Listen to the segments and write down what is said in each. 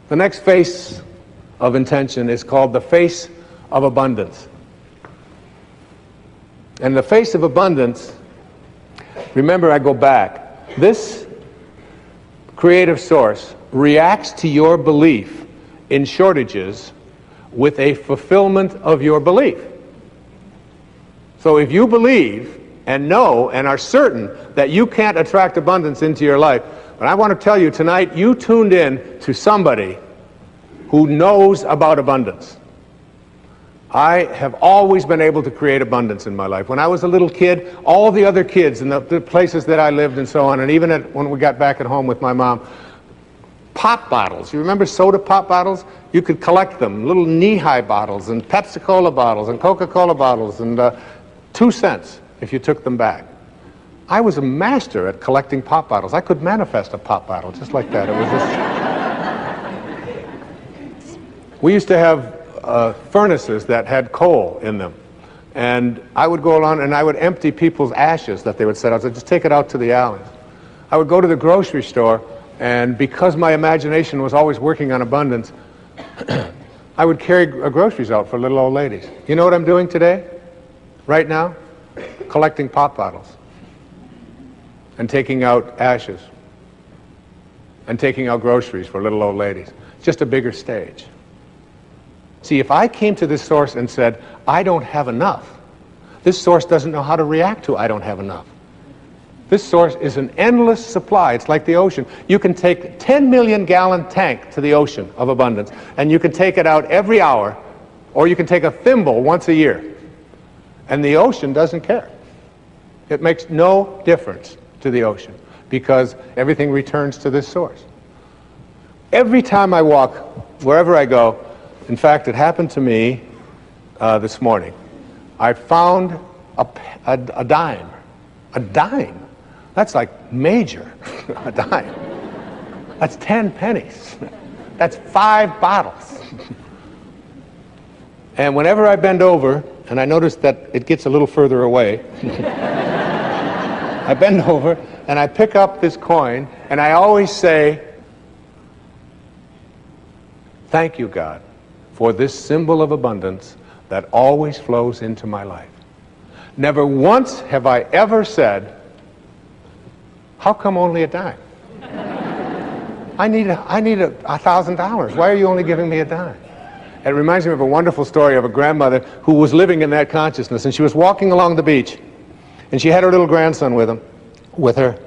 The next face of intention is called the face of abundance. And the face of abundance, remember, I go back. This creative source reacts to your belief in shortages with a fulfillment of your belief. So if you believe and know and are certain that you can't attract abundance into your life, but I want to tell you tonight, you tuned in to somebody who knows about abundance. I have always been able to create abundance in my life. When I was a little kid, all the other kids in the places that I lived and so on, and even when we got back at home with my mom, pop bottles. You remember soda pop bottles? You could collect them, little knee-high bottles, and Pepsi-Cola bottles, and Coca-Cola bottles, and 2 cents if you took them back. I was a master at collecting pop bottles. I could manifest a pop bottle just like that. It was just... We used to have furnaces that had coal in them. And I would go along and I would empty people's ashes that they would set out. So just take it out to the alleys. I would go to the grocery store, and because my imagination was always working on abundance, I would carry groceries out for little old ladies. You know what I'm doing today? Right now? Collecting pop bottles. And taking out ashes. And taking out groceries for little old ladies. Just a bigger stage. See, if I came to this source and said, I don't have enough, this source doesn't know how to react to I don't have enough. This source is an endless supply. It's like the ocean. You can take a 10 million gallon tank to the ocean of abundance, and you can take it out every hour, or you can take a thimble once a year. And the ocean doesn't care. It makes no difference to the ocean, because everything returns to this source. Every time I walk, wherever I go, in fact, it happened to me this morning. I found a dime. A dime? That's like major. A dime. That's 10 pennies. That's 5 bottles. And whenever I bend over, and I notice that it gets a little further away, I bend over and I pick up this coin, and I always say, thank you, God, for this symbol of abundance that always flows into my life. Never once have I ever said, how come only a dime? I need $1,000. Why are you only giving me a dime? It reminds me of a wonderful story of a grandmother who was living in that consciousness, and she was walking along the beach, and she had her little grandson with her,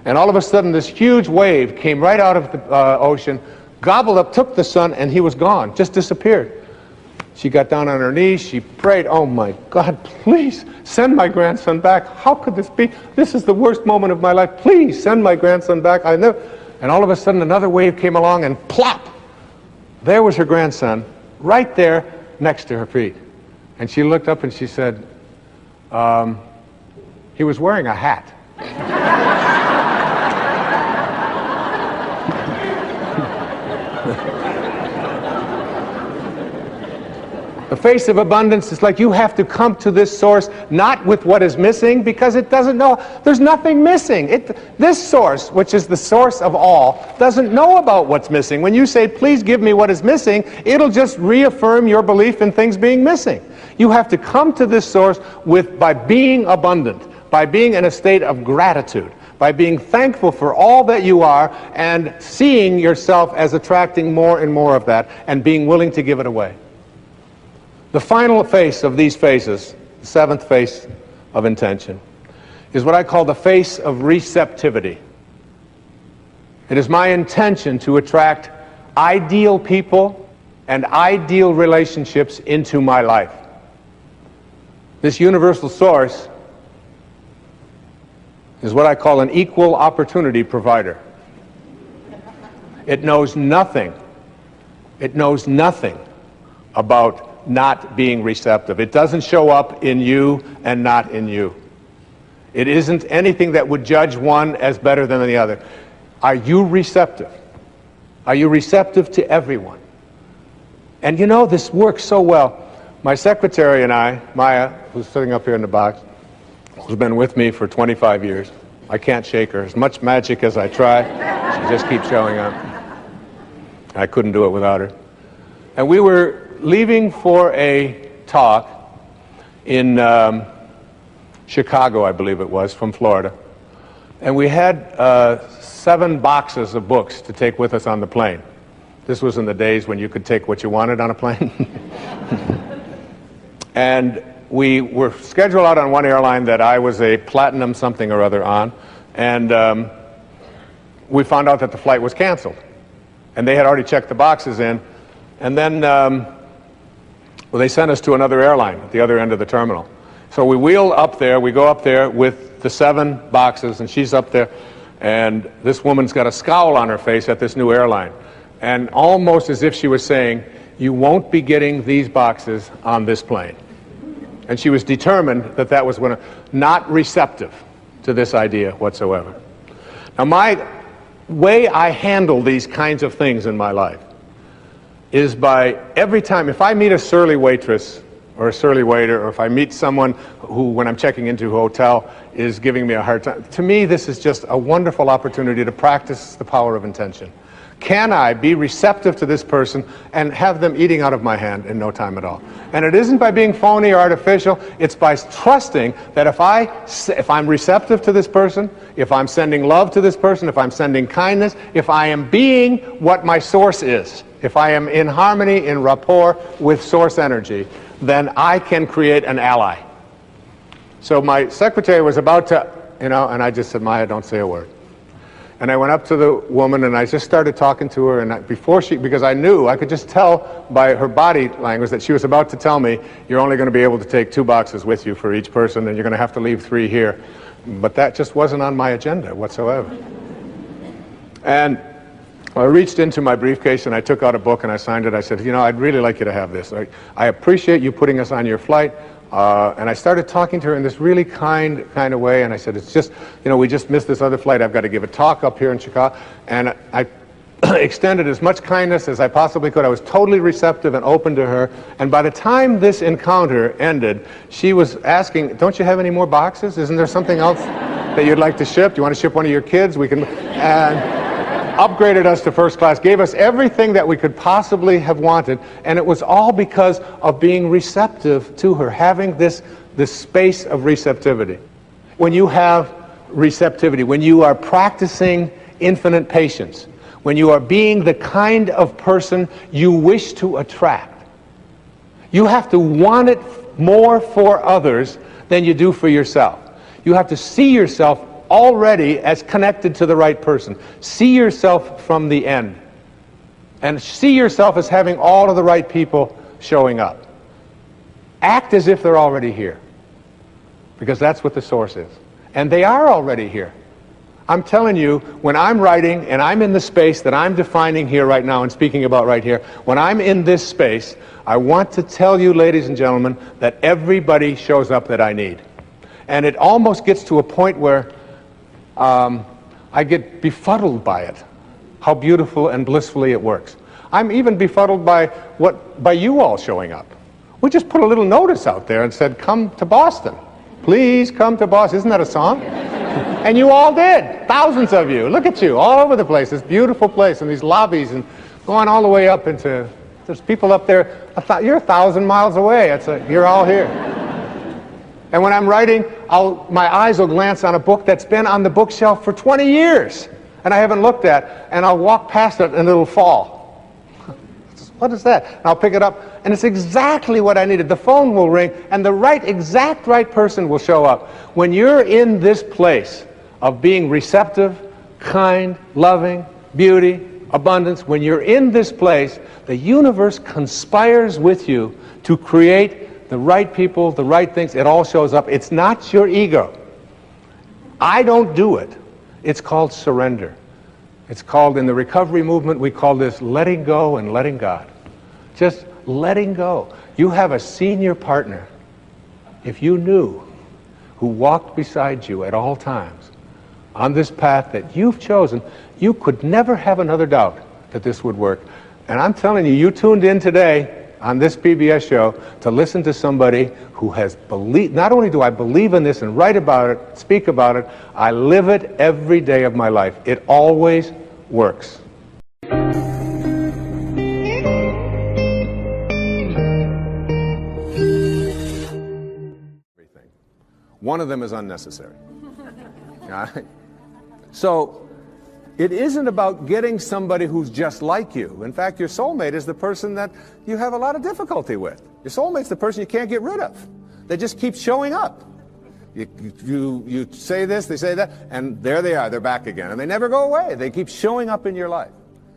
and all of a sudden this huge wave came right out of the ocean, gobbled up, took the son, and he was gone, just disappeared. She got down on her knees, she prayed, oh my God, please send my grandson back. How could this be? This is the worst moment of my life. Please send my grandson back. And all of a sudden another wave came along, and plop, there was her grandson, right there next to her feet. And she looked up and she said, he was wearing a hat. The face of abundance is like you have to come to this source not with what is missing, because it doesn't know. There's nothing missing. This source, which is the source of all, doesn't know about what's missing. When you say, please give me what is missing, it'll just reaffirm your belief in things being missing. You have to come to this source by being abundant, by being in a state of gratitude, by being thankful for all that you are, and seeing yourself as attracting more and more of that, and being willing to give it away. The final face of these faces, the seventh face of intention, is what I call the face of receptivity. It is my intention to attract ideal people and ideal relationships into my life. This universal source is what I call an equal opportunity provider. It knows nothing about not being receptive. It doesn't show up in you and not in you. It isn't anything that would judge one as better than the other. Are you receptive? Are you receptive to everyone? And you know, this works so well. My secretary and I, Maya, who's sitting up here in the box, who's been with me for 25 years. I can't shake her. As much magic as I try, she just keeps showing up. I couldn't do it without her. And we were leaving for a talk in Chicago, I believe it was, from Florida. And we had 7 boxes of books to take with us on the plane. This was in the days when you could take what you wanted on a plane. And we were scheduled out on one airline that I was a platinum something or other on, and we found out that the flight was canceled. And they had already checked the boxes in, and then well, they sent us to another airline at the other end of the terminal. So we wheel up there, we go up there with the 7 boxes, and she's up there, and this woman's got a scowl on her face at this new airline, and almost as if she was saying, "You won't be getting these boxes on this plane." And she was determined that that was not receptive to this idea whatsoever. Now, my way I handle these kinds of things in my life is by every time, if I meet a surly waitress or a surly waiter, or if I meet someone who, when I'm checking into a hotel, is giving me a hard time, to me this is just a wonderful opportunity to practice the power of intention. Can I be receptive to this person and have them eating out of my hand in no time at all? And it isn't by being phony or artificial, it's by trusting that if I'm receptive to this person, if I'm sending love to this person, if I'm sending kindness, if I am being what my source is, if I am in harmony, in rapport with source energy, then I can create an ally. So my secretary was about to, and I just said, "Maya, don't say a word." And I went up to the woman and I just started talking to her, and because I knew, I could just tell by her body language that she was about to tell me, "You're only going to be able to take 2 boxes with you for each person, and you're going to have to leave 3 here." But that just wasn't on my agenda whatsoever. And I reached into my briefcase and I took out a book and I signed it. I said, "I'd really like you to have this. I appreciate you putting us on your flight." And I started talking to her in this really kind of way, and I said, "It's just, we just missed this other flight. I've got to give a talk up here in Chicago." And I extended as much kindness as I possibly could. I was totally receptive and open to her. And by the time this encounter ended, she was asking, "Don't you have any more boxes? Isn't there something else that you'd like to ship? Do you want to ship one of your kids? We can..." And upgraded us to first class, gave us everything that we could possibly have wanted, and it was all because of being receptive to her, having this space of receptivity. When you have receptivity, when you are practicing infinite patience, when you are being the kind of person you wish to attract, you have to want it more for others than you do for yourself. You have to see yourself already as connected to the right person. See yourself from the end. And see yourself as having all of the right people showing up. Act as if they're already here. Because that's what the source is. And they are already here. I'm telling you, when I'm writing and I'm in the space that I'm defining here right now and speaking about right here, when I'm in this space, I want to tell you, ladies and gentlemen, that everybody shows up that I need. And it almost gets to a point where I get befuddled by it, how beautiful and blissfully it works. I'm even befuddled by you all showing up. We just put a little notice out there and said, "Come to Boston. Please come to Boston." Isn't that a song? And you all did. Thousands of you. Look at you, all over the place. This beautiful place and these lobbies and going all the way up into, there's people up there, you're 1,000 miles away. You're all here. And when I'm writing, my eyes will glance on a book that's been on the bookshelf for 20 years and I haven't looked at, and I'll walk past it and it'll fall. What is that? And I'll pick it up, and it's exactly what I needed. The phone will ring, and the exact right person will show up. When you're in this place of being receptive, kind, loving, beauty, abundance, when you're in this place, the universe conspires with you to create the right people, the right things. It all shows up. It's not your ego. I don't do it. It's called surrender. It's called, in the recovery movement, we call this letting go and letting God. Just letting go. You have a senior partner, if you knew, who walked beside you at all times on this path that you've chosen. You could never have another doubt that this would work. And I'm telling you, you tuned in today on this PBS show to listen to somebody who has believed. Not only do I believe in this and write about it, speak about it, I live it every day of my life. It always works. one of them is unnecessary. All right? So it isn't about getting somebody who's just like you. In fact, your soulmate is the person that you have a lot of difficulty with. Your soulmate's the person you can't get rid of. They just keep showing up. You say this, they say that, and there they are, they're back again. And they never go away. They keep showing up in your life.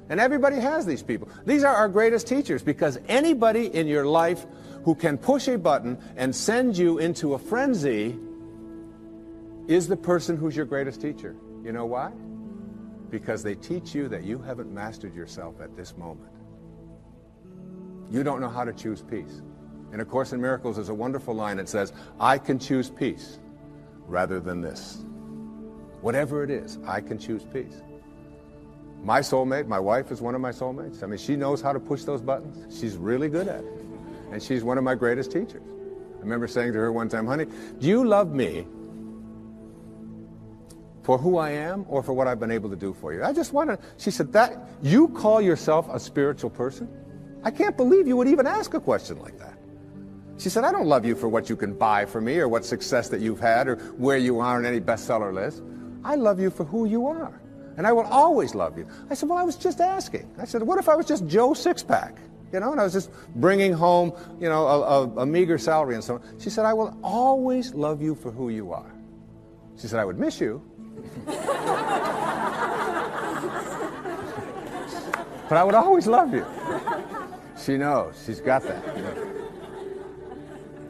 And everybody has these people. These are our greatest teachers, because anybody in your life who can push a button and send you into a frenzy is the person who's your greatest teacher. You know why? Because they teach you that you haven't mastered yourself at this moment. You don't know how to choose peace. In A Course in Miracles, there's a wonderful line that says, I can choose peace rather than this. Whatever it is, I can choose peace. My soulmate, my wife, is one of my soulmates. I mean, she knows how to push those buttons. She's really good at it. And she's one of my greatest teachers. I remember saying to her one time, honey, do you love me for who I am or for what I've been able to do for you? I just want to, she said, that you call yourself a spiritual person? I can't believe you would even ask a question like that. She said, I don't love you for what you can buy for me or what success that you've had or where you are on any bestseller list. I love you for who you are. And I will always love you. I said, well, I was just asking. I said, what if I was just Joe Sixpack? You know, and I was just bringing home, you know, a meager salary and so on. She said, I will always love you for who you are. She said, I would miss you. But I would always love you. She knows. She's got that. You know.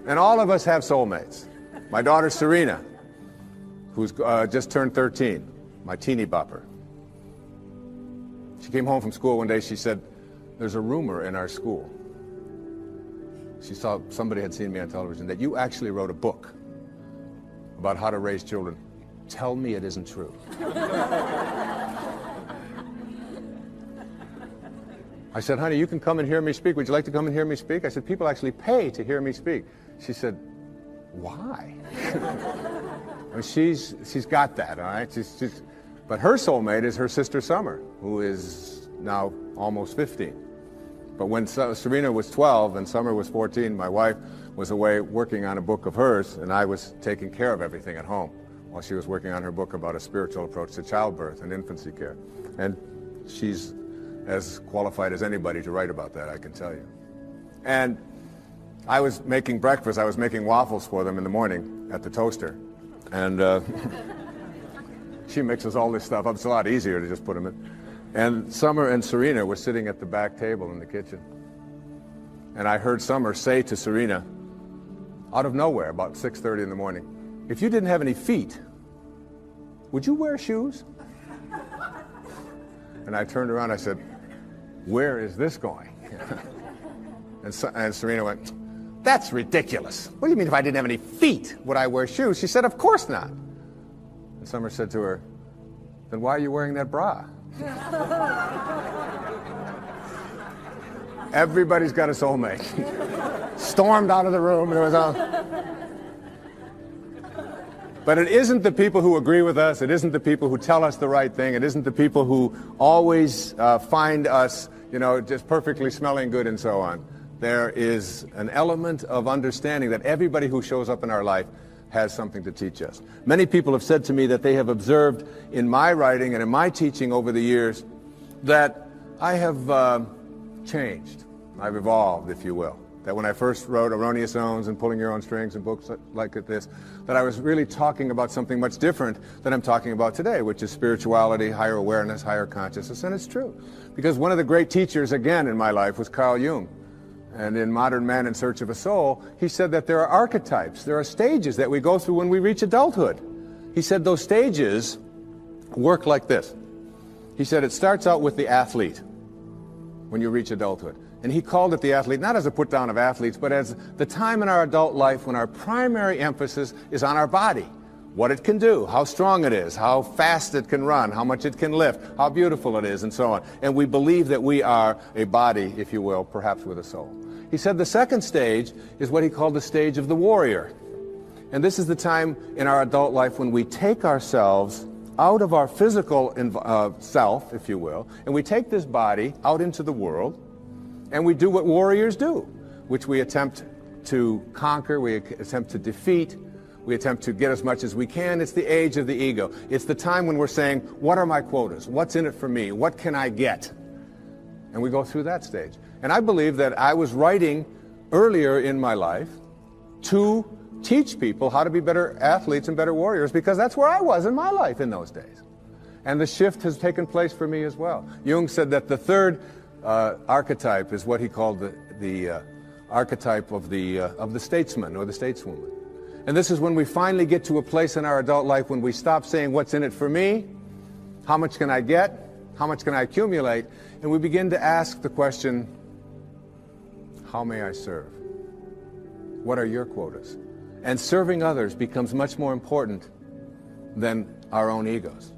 And all of us have soulmates. My daughter Serena, who's just turned 13, my teeny bopper. She came home from school one day. She said, there's a rumor in our school. She saw somebody had seen me on television that you actually wrote a book about how to raise children. Tell me it isn't true. I said, honey, you can come and hear me speak. Would you like to come and hear me speak? I said, people actually pay to hear me speak. She said, why? I mean, she's got that, all right? But her soulmate is her sister Summer, who is now almost 15. But when Serena was 12 and Summer was 14, my wife was away working on a book of hers, and I was taking care of everything at home while she was working on her book about a spiritual approach to childbirth and infancy care. And she's as qualified as anybody to write about that, I can tell you. And I was making breakfast. I was making waffles for them in the morning at the toaster. And she mixes all this stuff up. It's a lot easier to just put them in. And Summer and Serena were sitting at the back table in the kitchen. And I heard Summer say to Serena, out of nowhere, about 6:30 in the morning, if you didn't have any feet, would you wear shoes? And I turned around, I said, where is this going? And Serena went, that's ridiculous. What do you mean if I didn't have any feet, would I wear shoes? She said, of course not. And Summer said to her, then why are you wearing that bra? Everybody's got a soulmate. Stormed out of the room and it was all. But it isn't the people who agree with us, it isn't the people who tell us the right thing, it isn't the people who always find us, you know, just perfectly smelling good and so on. There is an element of understanding that everybody who shows up in our life has something to teach us. Many people have said to me that they have observed in my writing and in my teaching over the years that I have changed. I've evolved, if you will. That when I first wrote Erroneous Zones and Pulling Your Own Strings and books like this, that I was really talking about something much different than I'm talking about today, which is spirituality, higher awareness, higher consciousness, and it's true. Because one of the great teachers, again, in my life was Carl Jung. And in Modern Man in Search of a Soul, he said that there are archetypes, there are stages that we go through when we reach adulthood. He said those stages work like this. He said it starts out with the athlete when you reach adulthood. And he called it the athlete, not as a put down of athletes, but as the time in our adult life when our primary emphasis is on our body. What it can do, how strong it is, how fast it can run, how much it can lift, how beautiful it is, and so on. And we believe that we are a body, if you will, perhaps with a soul. He said the second stage is what he called the stage of the warrior. And this is the time in our adult life when we take ourselves out of our physical self, if you will, and we take this body out into the world, and we do what warriors do, which we attempt to conquer, we attempt to defeat, We attempt to get as much as we can. It's the age of the ego. It's the time when we're saying, what are my quotas? What's in it for me? What can I get? And we go through that stage. And I believe that I was writing earlier in my life to teach people how to be better athletes and better warriors, because that's where I was in my life in those days. And the shift has taken place for me as well. Jung said that the third archetype is what he called the archetype of the statesman or the stateswoman. And this is when we finally get to a place in our adult life when we stop saying, what's in it for me? How much can I get? How much can I accumulate? And we begin to ask the question, how may I serve? What are your quotas? And serving others becomes much more important than our own egos,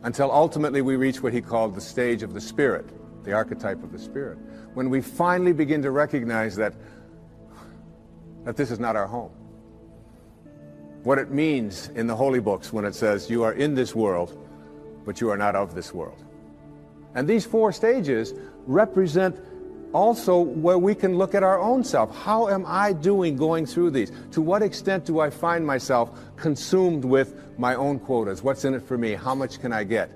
until ultimately we reach what he called the stage of the spirit, the archetype of the spirit, when we finally begin to recognize that this is not our home. What it means in the holy books when it says, you are in this world, but you are not of this world. And these four stages represent also where we can look at our own self. How am I doing going through these? To what extent do I find myself consumed with my own quotas? What's in it for me? How much can I get?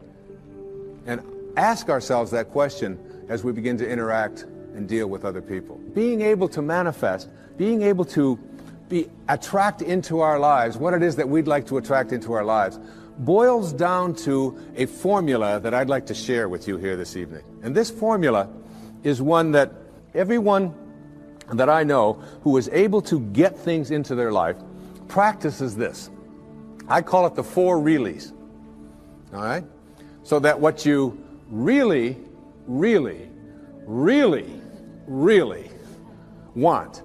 And ask ourselves that question as we begin to interact and deal with other people. Being able to manifest, being able to attract into our lives what it is that we'd like to attract into our lives, boils down to a formula that I'd like to share with you here this evening. And this formula is one that everyone that I know who is able to get things into their life practices this. I call it the 4 reallys. All right? So that what you really, really, really, really want,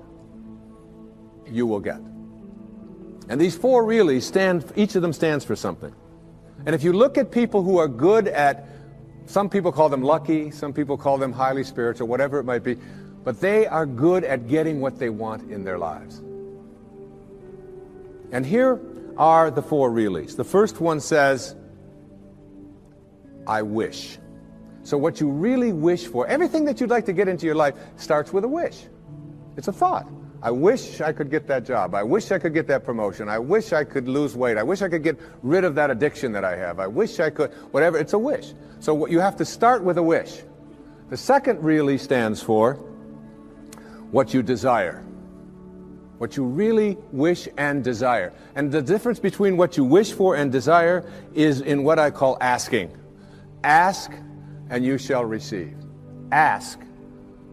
you will get. And these 4 reallys each of them stands for something. And if you look at people who are good at, some people call them lucky, some people call them highly spiritual, whatever it might be, but they are good at getting what they want in their lives. And here are the 4 reallys. The first one says, I wish. So what you really wish for, everything that you'd like to get into your life starts with a wish. It's a thought. I wish I could get that job. I wish I could get that promotion. I wish I could lose weight. I wish I could get rid of that addiction that I have. I wish I could, whatever. It's a wish. So you have to start with a wish. The second really stands for what you desire. What you really wish and desire. And the difference between what you wish for and desire is in what I call asking. Ask and you shall receive. Ask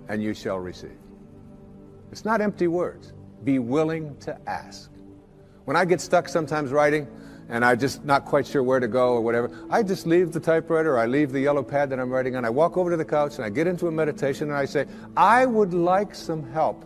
and you shall receive. It's not empty words. Be willing to ask. When I get stuck sometimes writing and I'm just not quite sure where to go or whatever, I just leave the typewriter, or I leave the yellow pad that I'm writing on, I walk over to the couch and I get into a meditation and I say, I would like some help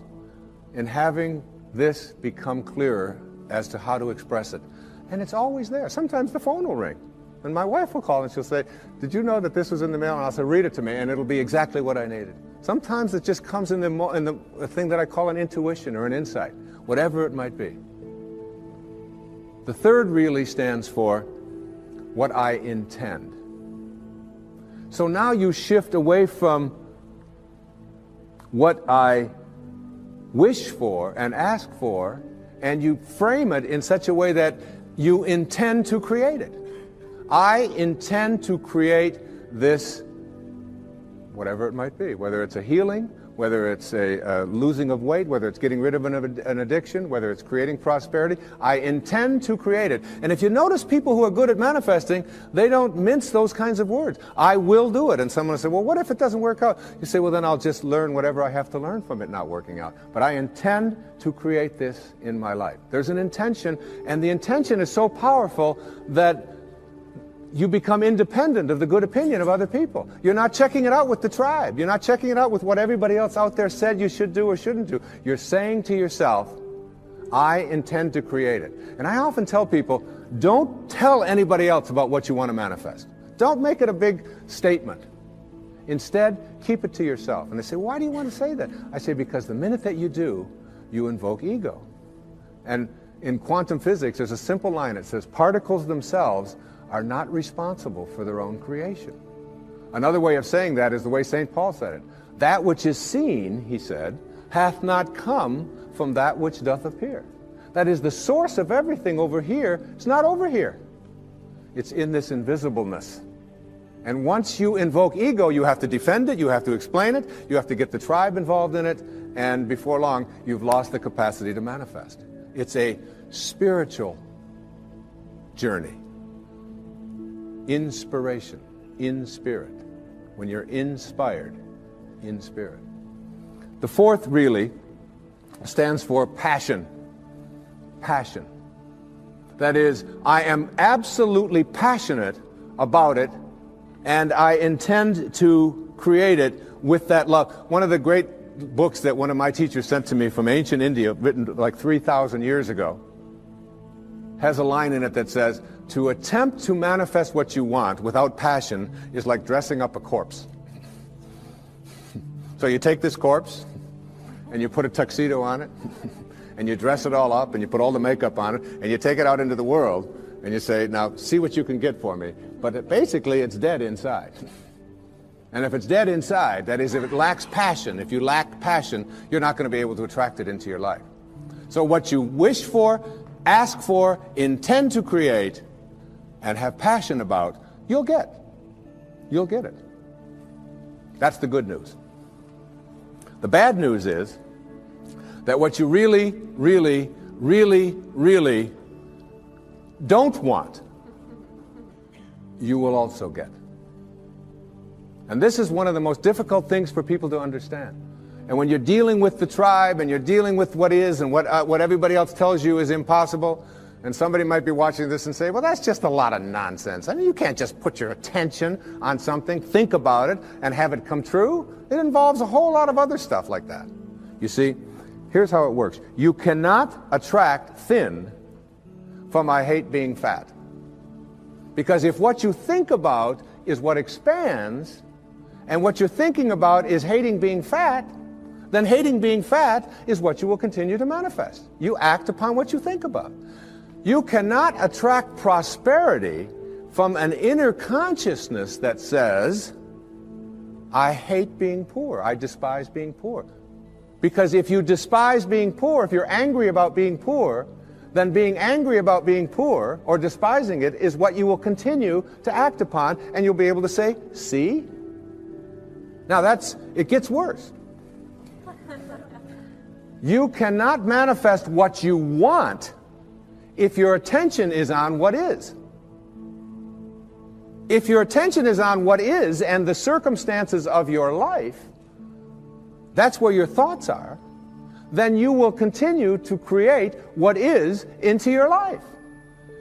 in having this become clearer as to how to express it. And it's always there. Sometimes the phone will ring and my wife will call and she'll say, did you know that this was in the mail? And I'll say, read it to me, and it'll be exactly what I needed. Sometimes it just comes in the thing that I call an intuition or an insight, whatever it might be. The third really stands for what I intend. So now you shift away from what I wish for and ask for, and you frame it in such a way that you intend to create it. I intend to create this, whatever it might be, whether it's a healing, whether it's a losing of weight, whether it's getting rid of an addiction, whether it's creating prosperity. I intend to create it. And if you notice people who are good at manifesting, they don't mince those kinds of words. I will do it. And someone will say, well, what if it doesn't work out? You say, well, then I'll just learn whatever I have to learn from it not working out. But I intend to create this in my life. There's an intention, and the intention is so powerful that you become independent of the good opinion of other people. You're not checking it out with the tribe. You're not checking it out with what everybody else out there said you should do or shouldn't do. You're saying to yourself, I intend to create it. And I often tell people, don't tell anybody else about what you want to manifest. Don't make it a big statement. Instead, keep it to yourself. And they say, why do you want to say that? I say, because the minute that you do, you invoke ego. And in quantum physics, there's a simple line. It says, particles themselves are not responsible for their own creation. Another way of saying that is the way St. Paul said it. That which is seen, he said, hath not come from that which doth appear. That is, the source of everything over here is not over here. It's in this invisibleness. And once you invoke ego, you have to defend it, you have to explain it, you have to get the tribe involved in it, and before long, you've lost the capacity to manifest. It's a spiritual journey. Inspiration, in spirit. When you're inspired, in spirit. The fourth really stands for passion. Passion. That is, I am absolutely passionate about it, and I intend to create it with that love. One of the great books that one of my teachers sent to me from ancient India, written like 3,000 years ago, has a line in it that says, to attempt to manifest what you want without passion is like dressing up a corpse. So you take this corpse, and you put a tuxedo on it, and you dress it all up, and you put all the makeup on it, and you take it out into the world, and you say, now, see what you can get for me. But basically, it's dead inside. And if it's dead inside, that is, if it lacks passion, if you lack passion, you're not going to be able to attract it into your life. So what you wish for, ask for, intend to create, and have passion about, you'll get. You'll get it. That's the good news. The bad news is that what you really, really, really, really don't want, you will also get. And this is one of the most difficult things for people to understand. And when you're dealing with the tribe and you're dealing with what is and what everybody else tells you is impossible, and somebody might be watching this and say, well, that's just a lot of nonsense. I mean, you can't just put your attention on something, think about it, and have it come true. It involves a whole lot of other stuff like that. You see, here's how it works. You cannot attract thin from I hate being fat. Because if what you think about is what expands, and what you're thinking about is hating being fat, then hating being fat is what you will continue to manifest. You act upon what you think about. You cannot attract prosperity from an inner consciousness that says, I hate being poor, I despise being poor. Because if you despise being poor, if you're angry about being poor, then being angry about being poor or despising it is what you will continue to act upon, and you'll be able to say, see? Now it gets worse. You cannot manifest what you want if your attention is on what is. If your attention is on what is and the circumstances of your life, that's where your thoughts are, then you will continue to create what is into your life.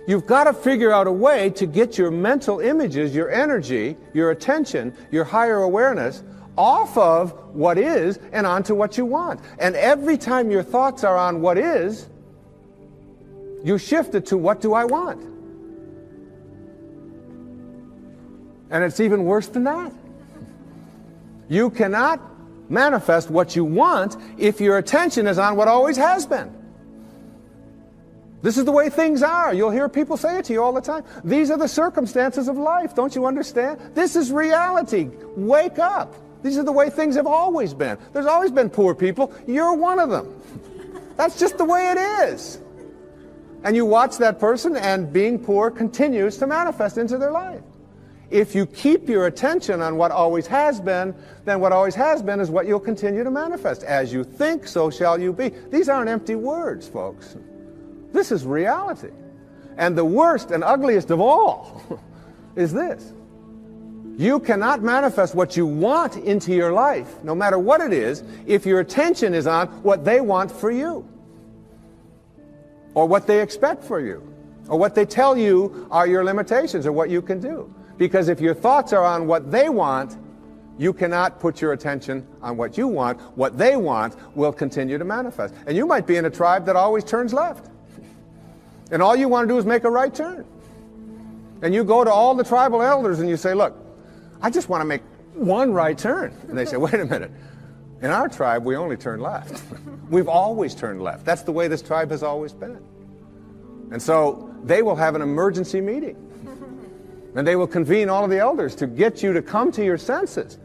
You've got to figure out a way to get your mental images, your energy, your attention, your higher awareness off of what is and onto what you want. And every time your thoughts are on what is, you shift it to what do I want? And it's even worse than that. You cannot manifest what you want if your attention is on what always has been. This is the way things are. You'll hear people say it to you all the time. These are the circumstances of life. Don't you understand? This is reality. Wake up. These are the way things have always been. There's always been poor people. You're one of them. That's just the way it is. And you watch that person, and being poor continues to manifest into their life. If you keep your attention on what always has been, then what always has been is what you'll continue to manifest. As you think, so shall you be. These aren't empty words, folks. This is reality. And the worst and ugliest of all is this. You cannot manifest what you want into your life, no matter what it is, if your attention is on what they want for you, or what they expect for you, or what they tell you are your limitations or what you can do. Because if your thoughts are on what they want, you cannot put your attention on what you want. What they want will continue to manifest. And you might be in a tribe that always turns left. And all you want to do is make a right turn. And you go to all the tribal elders and you say, look, I just want to make one right turn. And they say, wait a minute. In our tribe, we only turn left. We've always turned left. That's the way this tribe has always been. And so they will have an emergency meeting. And they will convene all of the elders to get you to come to your senses